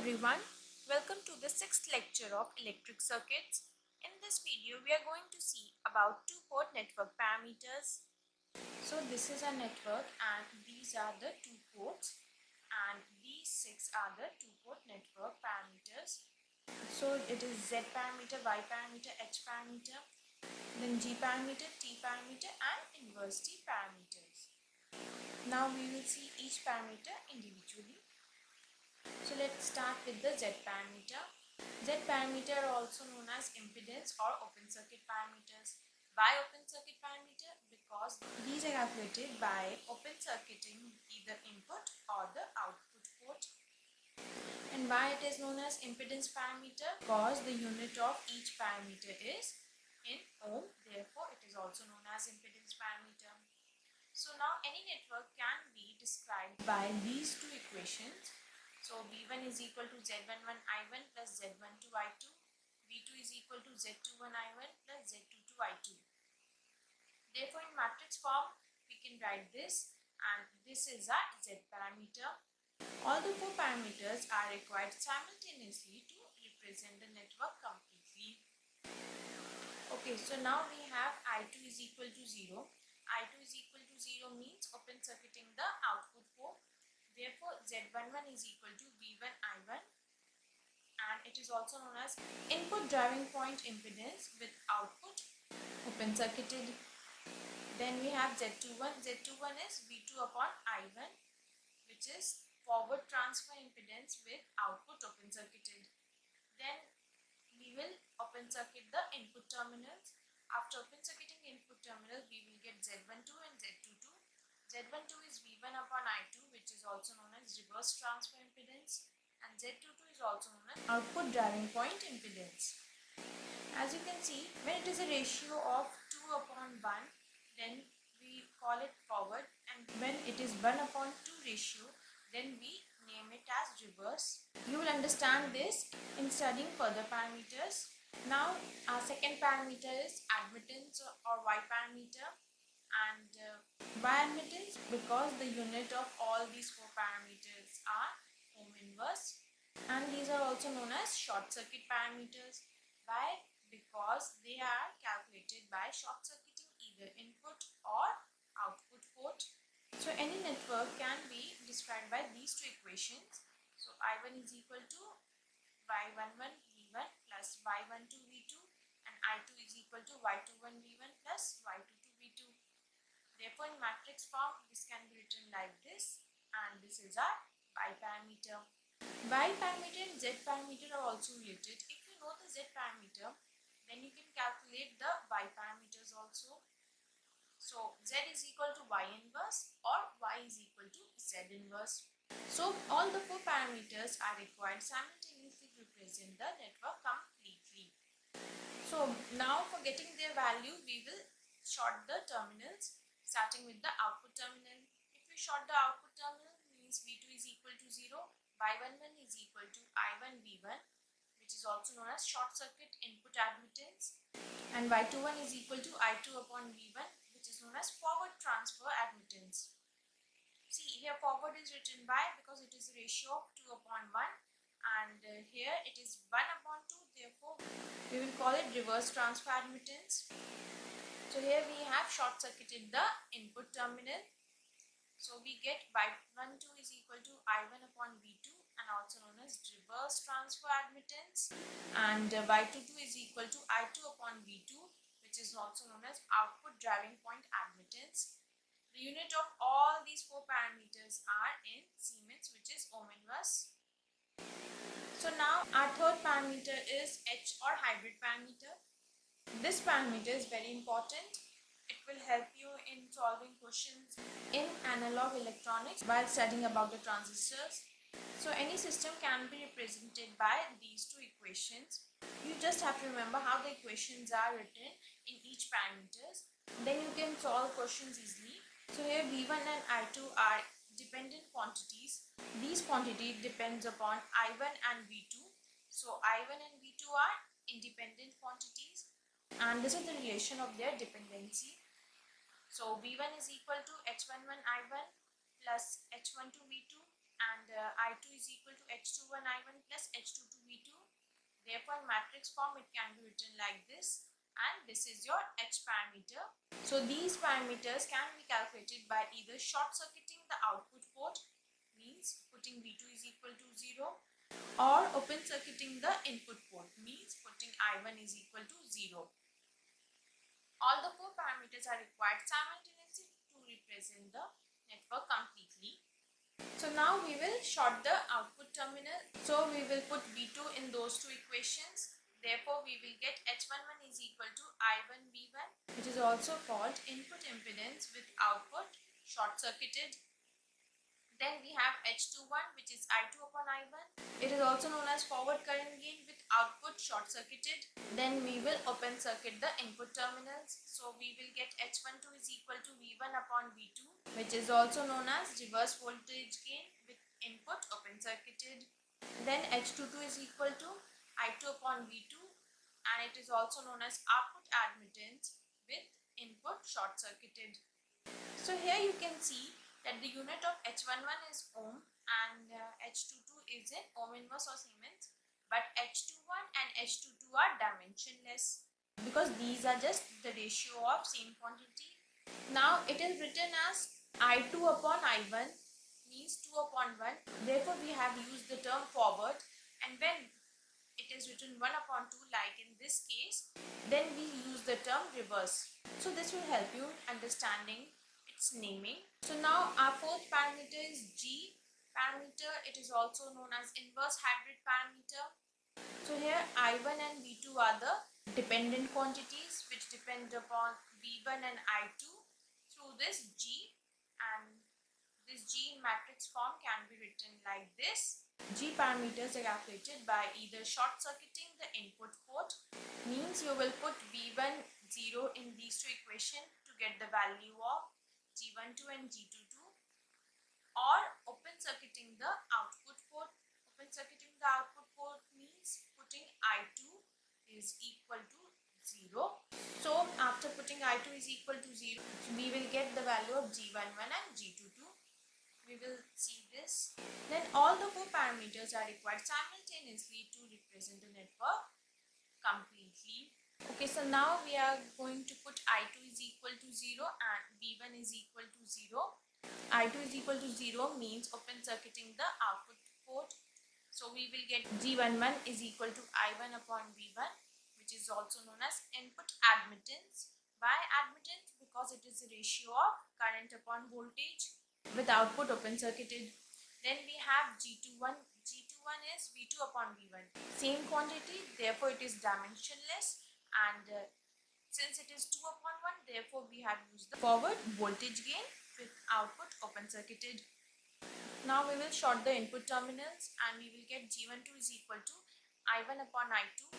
everyone, welcome to the sixth lecture of electric circuits. In this video, we are going to see about two-port network parameters. So this is a network and these are the two ports, and these six are the two-port network parameters. So it is Z parameter, Y parameter, H parameter, then G parameter, T parameter and inverse T parameters. Now we will see each parameter individually. So let's start with the Z parameter. Z parameter are also known as impedance or open circuit parameters. Why open circuit parameter? Because these are calculated by open circuiting either input or the output port. And why it is known as impedance parameter? Because the unit of each parameter is in ohm, therefore it is also known as impedance parameter. So now any network can be described by these two equations. So V1 is equal to Z11 I1 plus Z12 I2. V2 is equal to Z21 I1 plus Z22 I2. Therefore in matrix form we can write this, and this is our Z parameter. All the four parameters are required simultaneously to represent the network completely. Okay, so now we have I2 is equal to 0. I2 is equal to 0 means open circuiting the output port. Therefore, Z11 is equal to V1 I1, and it is also known as input driving point impedance with output open circuited. Then we have Z21. Z21 is V2 upon I1, which is forward transfer impedance with output open circuited. Then we will open circuit the input terminals. After open circuiting input terminal, we will get Z12 and Z22. Z12 is V1 upon I2, which is also known as reverse transfer impedance, and Z22 is also known as output driving point impedance. As you can see, when it is a ratio of 2 upon 1, then we call it forward, and when it is 1 upon 2 ratio, then we name it as reverse. You will understand this in studying further parameters. Now our second parameter is admittance or Y parameter. And why admittance? Because the unit of all these four parameters are ohm inverse, and these are also known as short circuit parameters. Why? Because they are calculated by short circuiting either input or output port. So any network can be described by these two equations. So I1 is equal to Y11 V1 plus Y12 V2, and I2 is equal to Y21 V1 plus Y22 V2. Therefore, in matrix form, this can be written like this, and this is our Y parameter. Y parameter and Z parameter are also related. If you know the Z parameter, then you can calculate the Y parameters also. So, Z is equal to Y inverse or Y is equal to Z inverse. So, all the four parameters are required simultaneously to represent the network completely. So, now for getting their value, we will short the terminals. Starting with the output terminal. If we short the output terminal, means V2 is equal to 0, Y11 is equal to I1 V1, which is also known as short circuit input admittance, and Y21 is equal to I2 upon V1, which is known as forward transfer admittance. See, here forward is written by because it is a ratio of 2 upon 1, and here it is 1 upon 2, therefore we will call it reverse transfer admittance. So here we have short circuited the input terminal. So we get Y12 is equal to I1 upon V2, and also known as reverse transfer admittance, and Y22 is equal to I2 upon V2, which is also known as output driving point admittance. The unit of all these four parameters are in Siemens, which is ohm inverse. So now our third parameter is H or hybrid parameter. This parameter is very important. It will help you in solving questions in analog electronics while studying about the transistors. So any system can be represented by these two equations. You just have to remember how the equations are written in each parameters. Then you can solve questions easily. So here V1 and I2 are dependent quantities. These quantities depends upon I1 and V2. So I1 and V2 are independent quantities, and this is the relation of their dependency. So V1 is equal to H11 I1 plus H12 V2, and I2 is equal to H21 I1 plus H22 V2. Therefore, in matrix form, it can be written like this, and this is your H parameter. So these parameters can be calculated by either short circuiting the output port, means putting V2 is equal to 0, or open circuiting the input port, means putting I1 is equal to 0. All the four parameters are required simultaneously to represent the network completely. So now we will short the output terminal. So we will put V2 in those two equations. Therefore, we will get H11 is equal to I1 V1, which is also called input impedance with output short circuited. Then we have H21, which is I2 upon I1. It is also known as forward current gain with output short circuited. Then we will open circuit the input terminals. So we will get H12 is equal to V1 upon V2, which is also known as reverse voltage gain with input open circuited. Then H22 is equal to I2 upon V2, and it is also known as output admittance with input short circuited. So here you can see that the unit of H11 is ohm and H22 is in ohm inverse or Siemens, but H21 and H22 are dimensionless because these are just the ratio of same quantity. Now it is written as I2 upon I1 means 2 upon 1. Therefore we have used the term forward, and when it is written 1 upon 2 like in this case, then we use the term reverse. So this will help you understanding its naming. So now our fourth parameter is G parameter. It is also known as inverse hybrid parameter. So here I1 and V2 are the dependent quantities which depend upon V1 and I2 through this G, and this G in matrix form can be written like this. G parameters are calculated by either short circuiting the input port, means you will put V1 0 in these two equations to get the value of G12 and G22, or open circuiting the output port. Open circuiting the output port means putting I2 is equal to 0. So after putting I2 is equal to 0, we will get the value of G11 and G22. We will see this. Then all the four parameters are required simultaneously to represent the network completely. Okay, so now we are going to put I2 is equal to 0 and V1 is equal to 0. I2 is equal to 0 means open circuiting the output port. So we will get G11 is equal to I1 upon V1, which is also known as input admittance. Why admittance? Because it is a ratio of current upon voltage with output open circuited. Then we have G21. G21 is V2 upon V1. Same quantity, therefore it is dimensionless, and since it is 2 upon 1, therefore we have used the forward voltage gain with output open circuited. Now we will short the input terminals and we will get G12 is equal to I1 upon I2,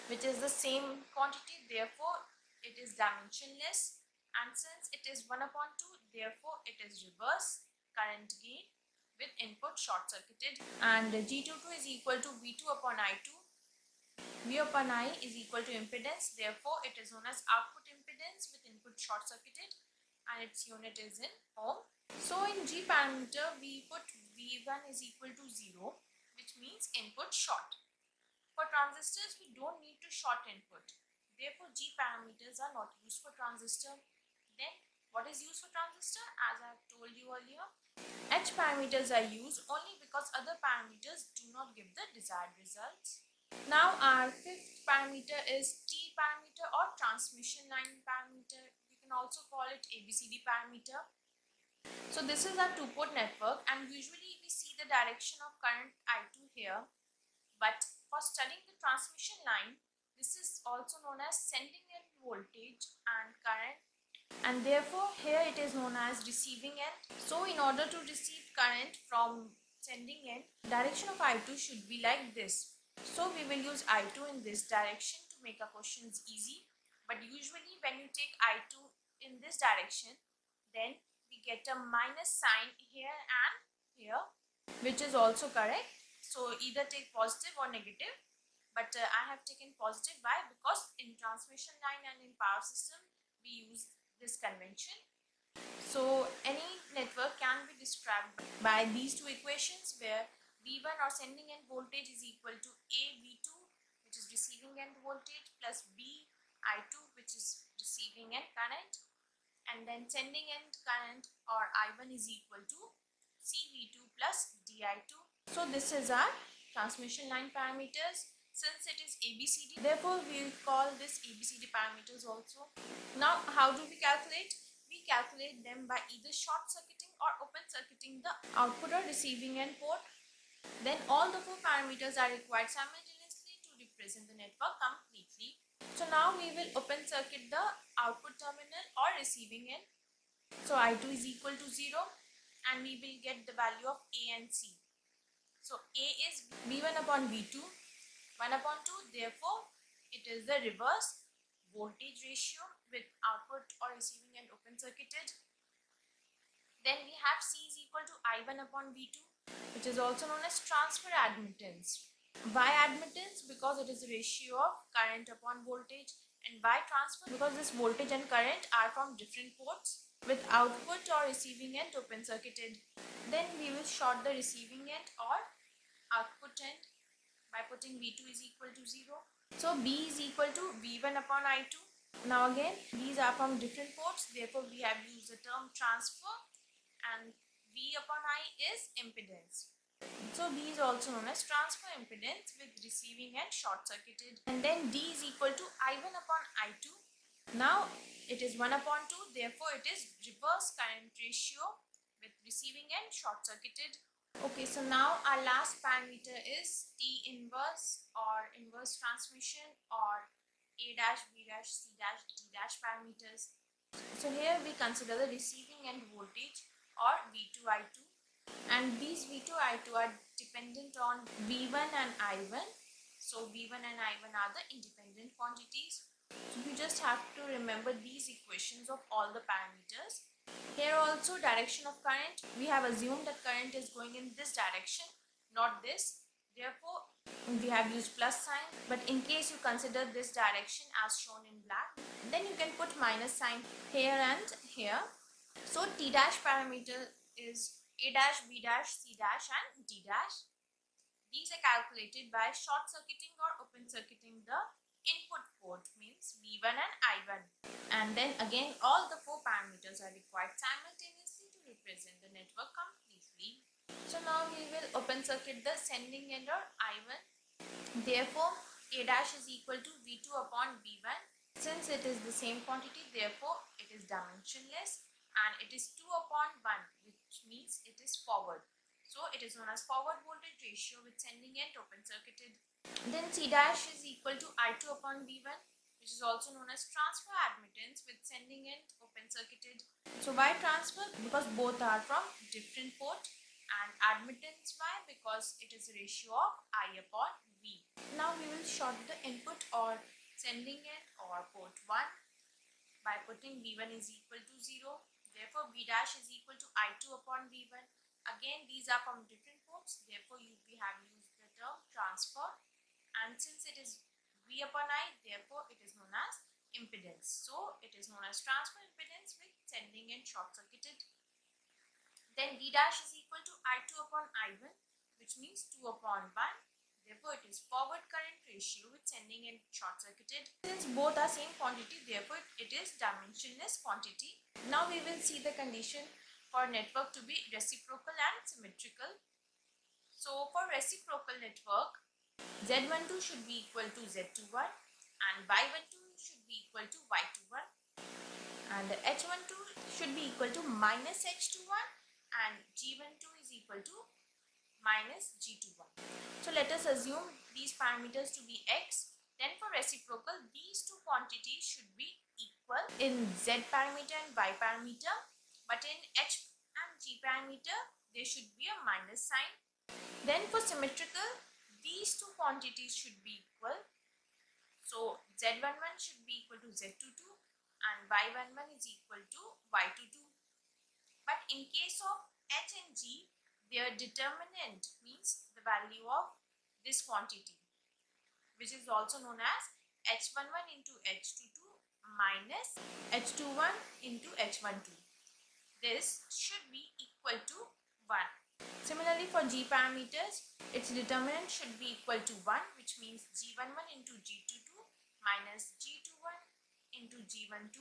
which is the same quantity, therefore it is dimensionless, and since it is 1 upon 2, therefore it is reverse current gain with input short circuited. And G22 is equal to V2 upon I2. V upon I is equal to impedance, therefore it is known as output impedance with input short circuited, and its unit is in ohm. So in G parameter we put V1 is equal to 0, which means input short. For transistors we don't need to short input, therefore G parameters are not used for transistor. Then what is used for transistor? As I have told you earlier, H parameters are used only because other parameters do not give the desired results. Now our fifth parameter is T parameter or transmission line parameter. You can also call it ABCD parameter. So this is a two-port network, and usually we see the direction of current I2 here. But for studying the transmission line, this is also known as sending end voltage and current, and therefore here it is known as receiving end. So in order to receive current from sending end, direction of I2 should be like this. So we will use I2 in this direction to make our questions easy. But usually when you take I2 in this direction, then we get a minus sign here and here, which is also correct. So either take positive or negative. But I have taken positive. Why? Because in transmission line and in power system, we use this convention. So any network can be described by these two equations, where V1 or sending end voltage is equal to A V2, which is receiving end voltage, plus B I2, which is receiving end current, and then sending end current or I1 is equal to CV2 plus DI2. So this is our transmission line parameters. Since it is ABCD, therefore we will call this ABCD parameters also. Now how do we calculate? We calculate them by either short circuiting or open circuiting the output or receiving end port. Then all the four parameters are required simultaneously to represent the network completely. So now we will open circuit the output terminal or receiving end. So I2 is equal to 0, and we will get the value of A and C. So A is V1 upon V2, 1 upon 2, therefore it is the reverse voltage ratio with output or receiving end open circuited. Then we have C is equal to I1 upon V2, which is also known as transfer admittance. Why admittance? Because it is a ratio of current upon voltage. And why transfer? Because this voltage and current are from different ports with output or receiving end open circuited. Then we will short the receiving end or output end by putting V2 is equal to 0. So B is equal to V1 upon I2. Now again, these are from different ports, therefore we have used the term transfer, and V upon I is impedance. So B is also known as transfer impedance with receiving and short circuited. And then D is equal to I1 upon I2. Now it is 1 upon 2, therefore it is reverse current ratio with receiving and short circuited. Okay, so now our last parameter is T inverse or inverse transmission, or A dash, B dash, C dash, D dash parameters. So here we consider the receiving end voltage or V2 I2, and these V2 I2 are dependent on V1 and I1. So V1 and I1 are the independent quantities. So you just have to remember these equations of all the parameters. Here also direction of current, we have assumed that current is going in this direction, not this. Therefore, we have used plus sign, but in case you consider this direction as shown in black, then you can put minus sign here and here. So T dash parameter is A dash, B dash, C dash and D dash. These are calculated by short circuiting or open circuiting the input port, means V1 and I1. And then again all the four parameters are required simultaneously to represent the network completely. So now we will open circuit the sending end or I1. Therefore A dash is equal to V2 upon V1. Since it is the same quantity, therefore it is dimensionless, and it is 2 upon 1, which means it is forward. So it is known as forward voltage ratio with sending end open circuited. Then C dash is equal to I2 upon V1, which is also known as transfer admittance with sending end open circuited. So why transfer? Because both are from different port, and admittance why? Because it is a ratio of I upon V. Now we will short the input or sending end or port 1 by putting V1 is equal to 0. Therefore V dash is equal to I2 upon V1. Again these are from different ports, therefore we have used the term transfer, and since it is V upon I, therefore it is known as impedance. So it is known as transfer impedance with sending and short circuited. Then D dash is equal to I2 upon I1, which means 2 upon 1. Therefore it is forward current ratio with sending and short circuited. Since both are same quantity, therefore it is dimensionless quantity. Now we will see the condition for network to be reciprocal and symmetrical. So for reciprocal network, Z12 should be equal to Z21 and Y12 should be equal to Y21, and H12 should be equal to minus H21 and G12 is equal to minus G21. So let us assume these parameters to be X. Then for reciprocal, these two quantities should be equal in Z parameter and Y parameter, but in H and G parameter there should be a minus sign. Then for symmetrical, these two quantities should be equal. So Z11 should be equal to Z22 and Y11 is equal to Y22. But in case of H and G, their determinant means the value of this quantity, which is also known as H11 into H22 minus H21 into H12. this should be equal to 1. Similarly, for G parameters, its determinant should be equal to 1, which means G11 into G22 minus G21 into G12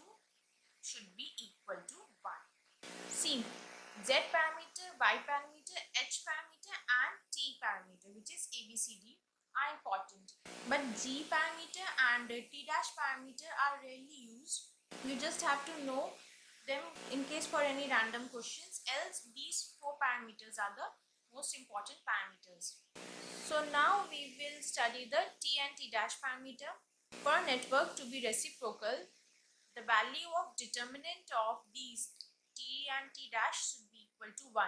should be equal to 1. See, Z parameter, Y parameter, H parameter and T parameter, which is ABCD, are important. But G parameter and T dash parameter are rarely used. You just have to know them in case for any random questions, else these 4 parameters are the most important parameters. So now we will study the T and T dash parameter. For a network to be reciprocal, the value of determinant of these T and T dash should be equal to 1.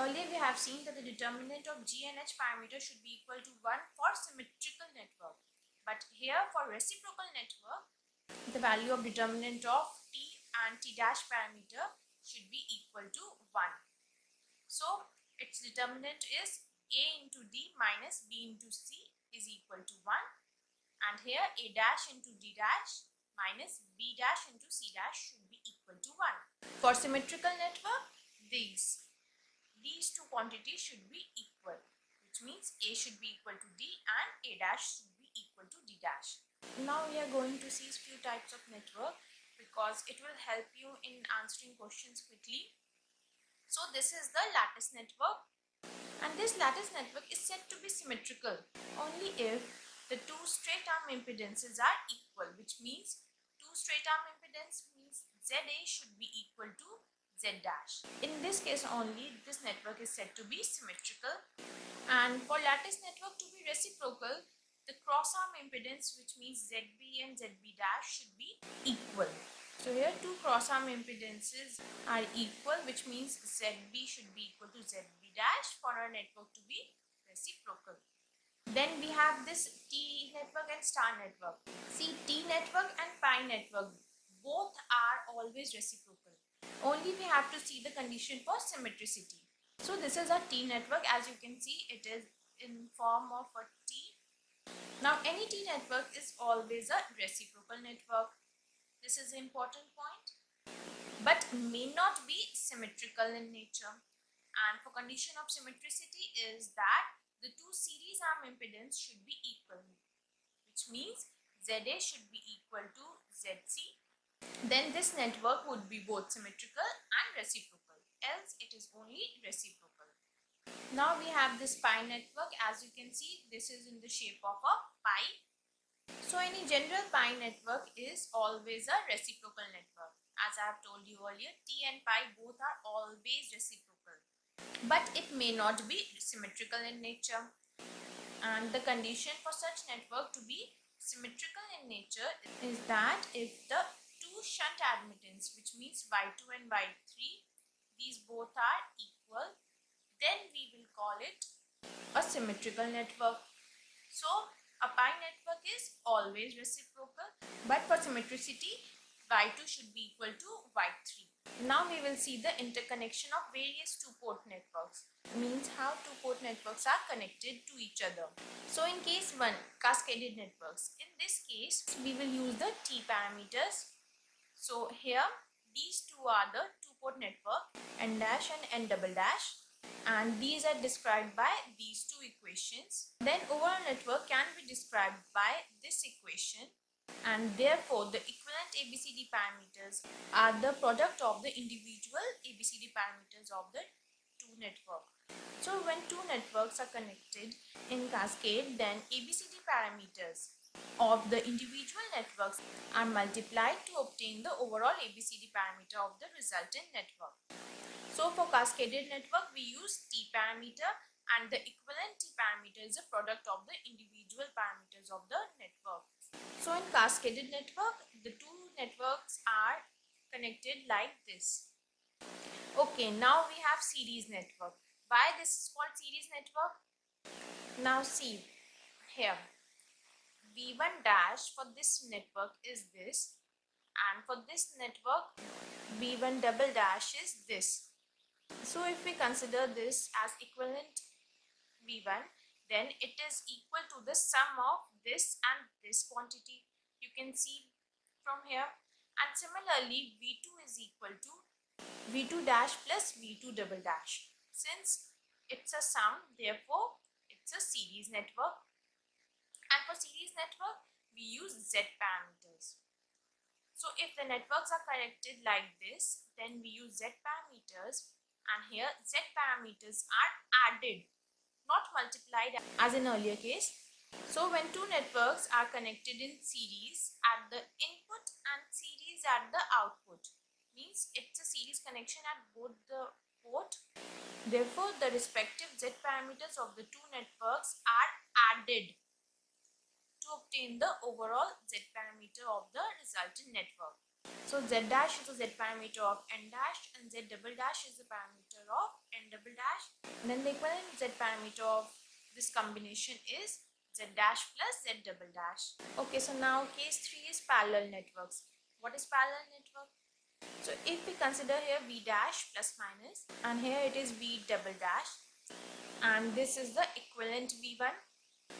Earlier we have seen that the determinant of G and H parameter should be equal to 1 for symmetrical network. But here for reciprocal network, the value of determinant of T and T dash parameter should be equal to 1. So its determinant is A into D minus B into C is equal to 1. And here A dash into D dash minus B dash into C dash should be equal to 1. For symmetrical network, these two quantities should be equal, which means A should be equal to D and A dash should be equal to D dash. Now we are going to see few types of network because it will help you in answering questions quickly. So this is the lattice network, and this lattice network is said to be symmetrical only if the two straight arm impedances are equal, which means two straight arm impedance means ZA should be equal to Z dash. In this case only, this network is said to be symmetrical. And for lattice network to be reciprocal, the cross arm impedance, which means ZB and ZB dash, should be equal. So here two cross arm impedances are equal, which means ZB should be equal to ZB dash for our network to be reciprocal. Then we have this T network and star network. See, T network and pi network, both are always reciprocal. Only we have to see the condition for symmetricity. So this is a T network. As you can see, it is in form of a T. Now any T network is always a reciprocal network. This is an important point, but may not be symmetrical in nature. And for condition of symmetricity is that the two series arm impedance should be equal, which means ZA should be equal to ZC. Then this network would be both symmetrical and reciprocal, else it is only reciprocal. Now we have this pi network. As you can see, this is in the shape of a pi. So any general pi network is always a reciprocal network. As I have told you earlier, T and pi both are always reciprocal, but it may not be symmetrical in nature. And the condition for such network to be symmetrical in nature is that if the two shunt admittance, which means Y2 and Y3, these both are equal, then we will call it a symmetrical network. So a pi network is always reciprocal, but for symmetricity, Y2 should be equal to Y3. Now we will see the interconnection of various two-port networks. Means how two-port networks are connected to each other. So in case 1, cascaded networks. In this case, we will use the T parameters. So here, these two are the two-port network, N dash and N double dash. And these are described by these two equations. Then overall network can be described by this equation, and therefore the equivalent ABCD parameters are the product of the individual ABCD parameters of the two networks. So when two networks are connected in cascade, then ABCD parameters of the individual networks are multiplied to obtain the overall ABCD parameter of the resultant network. So for cascaded network, we use T parameter, and the equivalent T parameter is a product of the individual parameters of the network. So in cascaded network, the two networks are connected like this. Okay, now we have series network. Why this is called series network? Now see here, V1 dash for this network is this, and for this network, V1 double dash is this. So if we consider this as equivalent V1, then it is equal to the sum of this and this quantity. You can see from here. And similarly, V2 is equal to V2 dash plus V2 double dash. Since it's a sum, therefore it's a series network. And for series network, we use Z parameters. So if the networks are connected like this, then we use Z parameters, and here Z parameters are added, not multiplied as in earlier case. So when two networks are connected in series at the input and series at the output, means it's a series connection at both the port. Therefore, the respective Z parameters of the two networks are added to obtain the overall Z parameter of the resultant network. So Z dash is a Z parameter of N dash and Z double dash is the parameter of N double dash. And then the equivalent Z parameter of this combination is Z dash plus Z double dash. Okay, so now case 3 is parallel networks. What is parallel network? So if we consider here V dash plus minus, and here it is V double dash, and this is the equivalent V1,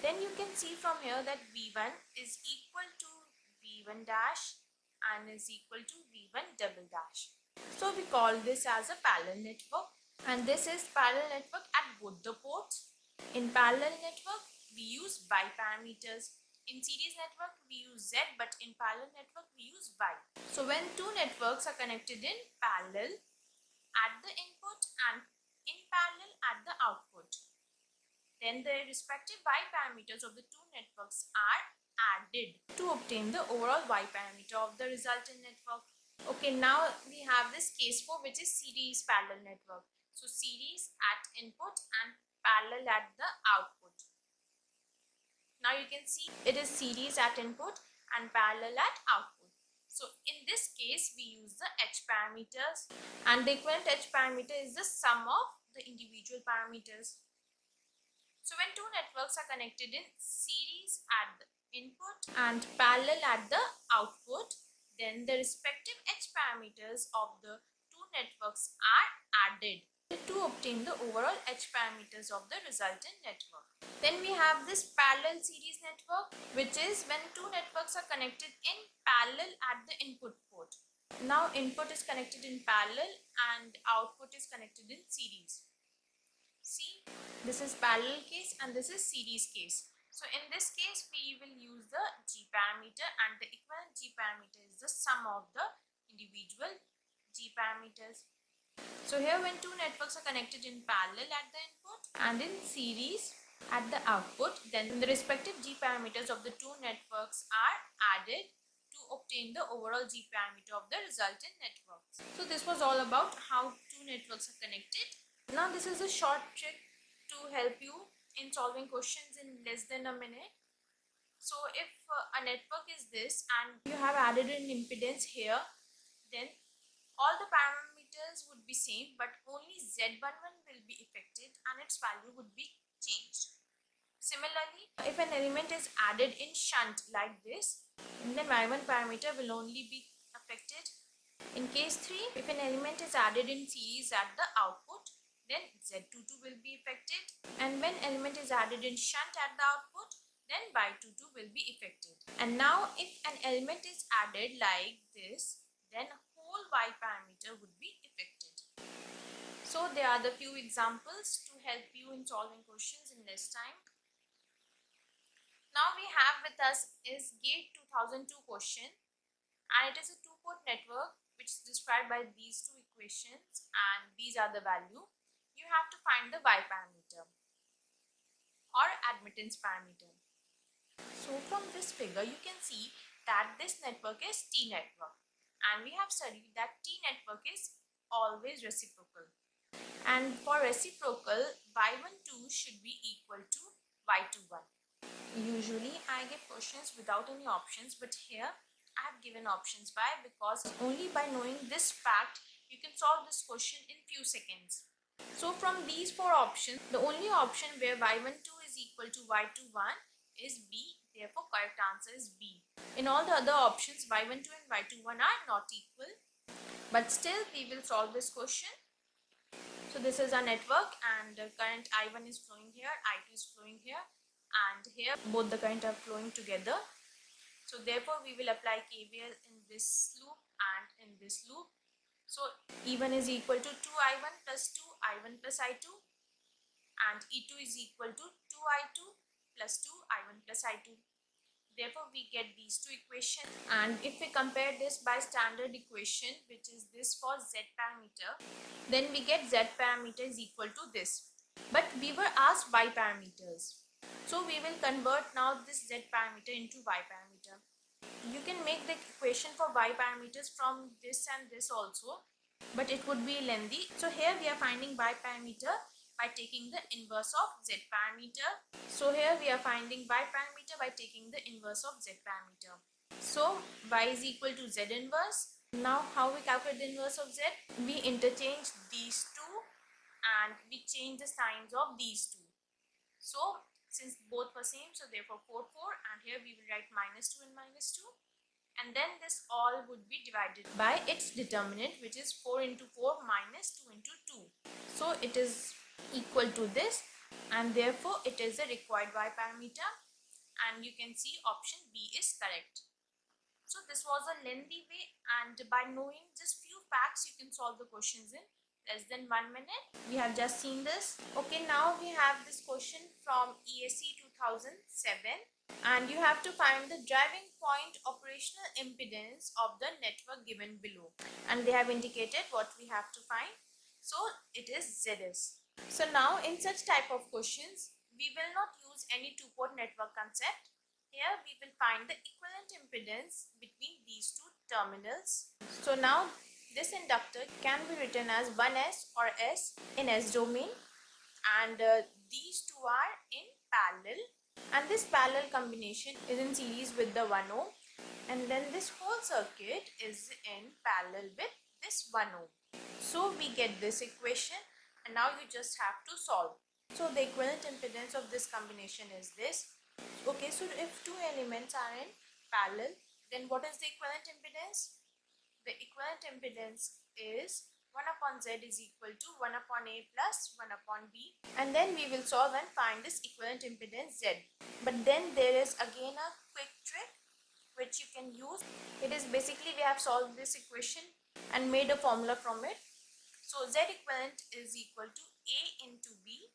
then you can see from here that V1 is equal to V1 dash and is equal to V1 double dash. So we call this as a parallel network, and this is parallel network at both the ports. In parallel network, we use Y parameters. In series network, we use Z, but in parallel network, we use Y. So when two networks are connected in parallel at the input and in parallel at the output, then the respective Y parameters of the two networks are added to obtain the overall Y parameter of the resultant network. Okay, now we have this case 4, which is series parallel network. So series at input and parallel at the output. Now you can see it is series at input and parallel at output. So in this case, we use the H parameters, and the equivalent H parameter is the sum of the individual parameters. So when two networks are connected in series at the input and parallel at the output, then the respective H parameters of the two networks are added to obtain the overall H parameters of the resultant network. Then we have this parallel series network, which is when two networks are connected in parallel at the input port. Now input is connected in parallel and output is connected in series. See, this is parallel case and this is series case. So in this case, we will use the G parameter, and the equivalent G parameter is the sum of the individual G parameters. So here when two networks are connected in parallel at the input and in series at the output, then the respective G parameters of the two networks are added to obtain the overall G parameter of the resultant network. So this was all about how two networks are connected. Now this is a short trick to help you in solving questions in less than a minute. So if a network is this and you have added an impedance here, then all the parameters would be same, but only Z11 will be affected and its value would be changed. Similarly, if an element is added in shunt like this, then Y1 parameter will only be affected. In case 3, if an element is added in series at the output, then Z22 will be affected, and when element is added in shunt at the output, then Y22 will be affected. And now if an element is added like this, then whole Y parameter would be affected. So there are the few examples to help you in solving questions in less time. Now we have with us is GATE 2002 question, and it is a two-port network which is described by these two equations, and these are the value. You have to find the Y parameter or admittance parameter. So from this figure you can see that this network is T network, and we have studied that T network is always reciprocal, and for reciprocal Y12 should be equal to Y21. Usually I give questions without any options, but here I have given options. Why? Because only by knowing this fact you can solve this question in few seconds. So from these four options, the only option where Y12 is equal to Y21 is B. Therefore, correct answer is B. In all the other options, Y12 and Y21 are not equal. But still, we will solve this question. So this is our network, and current I1 is flowing here, I2 is flowing here, and here both the current are flowing together. So therefore, we will apply KVL in this loop and in this loop. So E1 is equal to 2I1 plus 2I1 plus I2, and E2 is equal to 2I2 plus 2I1 plus I2. Therefore, we get these two equations, and if we compare this by standard equation, which is this for Z parameter, then we get Z parameter is equal to this. But we were asked Y parameters. So we will convert now this Z parameter into Y parameter. You can make the equation for Y parameters from this and this also, but it would be lengthy. So here we are finding Y parameter by taking the inverse of Z parameter. So here we are finding Y parameter by taking the inverse of Z parameter. So Y is equal to Z inverse. Now how we calculate the inverse of Z? We interchange these two and we change the signs of these two. So since both were same, so therefore 4, 4, and here we will write -2 and -2. And then this all would be divided by its determinant, which is 4 into 4 minus 2 into 2. So it is equal to this, and therefore it is the required Y parameter, and you can see option B is correct. So this was a lengthy way, and by knowing just few facts you can solve the questions in less than 1 minute. We have just seen this. Okay, now we have this question from ESE 2007, and you have to find the driving point operational impedance of the network given below, and they have indicated what we have to find. So it is ZS. So now in such type of questions, we will not use any two-port network concept. Here we will find the equivalent impedance between these two terminals. So now this inductor can be written as 1S or S in S domain, and these two are in parallel, and this parallel combination is in series with the 1 ohm, and then this whole circuit is in parallel with this 1 ohm. So we get this equation, and now you just have to solve. So the equivalent impedance of this combination is this. Okay, so if two elements are in parallel, then what is the equivalent impedance? The equivalent impedance is 1 upon Z is equal to 1 upon A plus 1 upon B, and then we will solve and find this equivalent impedance Z. But then there is again a quick trick which you can use. It is basically we have solved this equation and made a formula from it. So Z equivalent is equal to A into B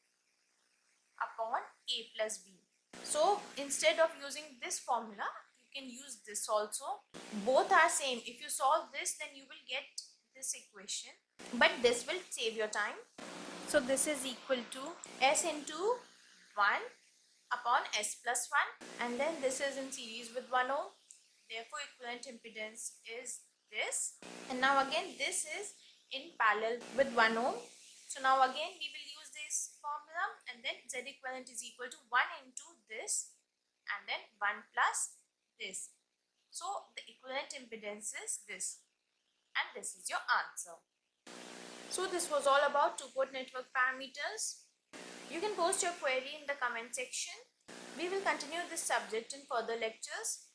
upon A plus B. So instead of using this formula, you can use this also. Both are same. If you solve this, then you will get this equation, but this will save your time. So this is equal to S into 1 upon S plus 1, and then this is in series with 1 ohm. Therefore equivalent impedance is this, and now again this is in parallel with 1 ohm. So now again we will use this formula, and then Z equivalent is equal to 1 into this and then 1 plus this. So the equivalent impedance is this, and this is your answer. So this was all about two-port network parameters. You can post your query in the comment section. We will continue this subject in further lectures.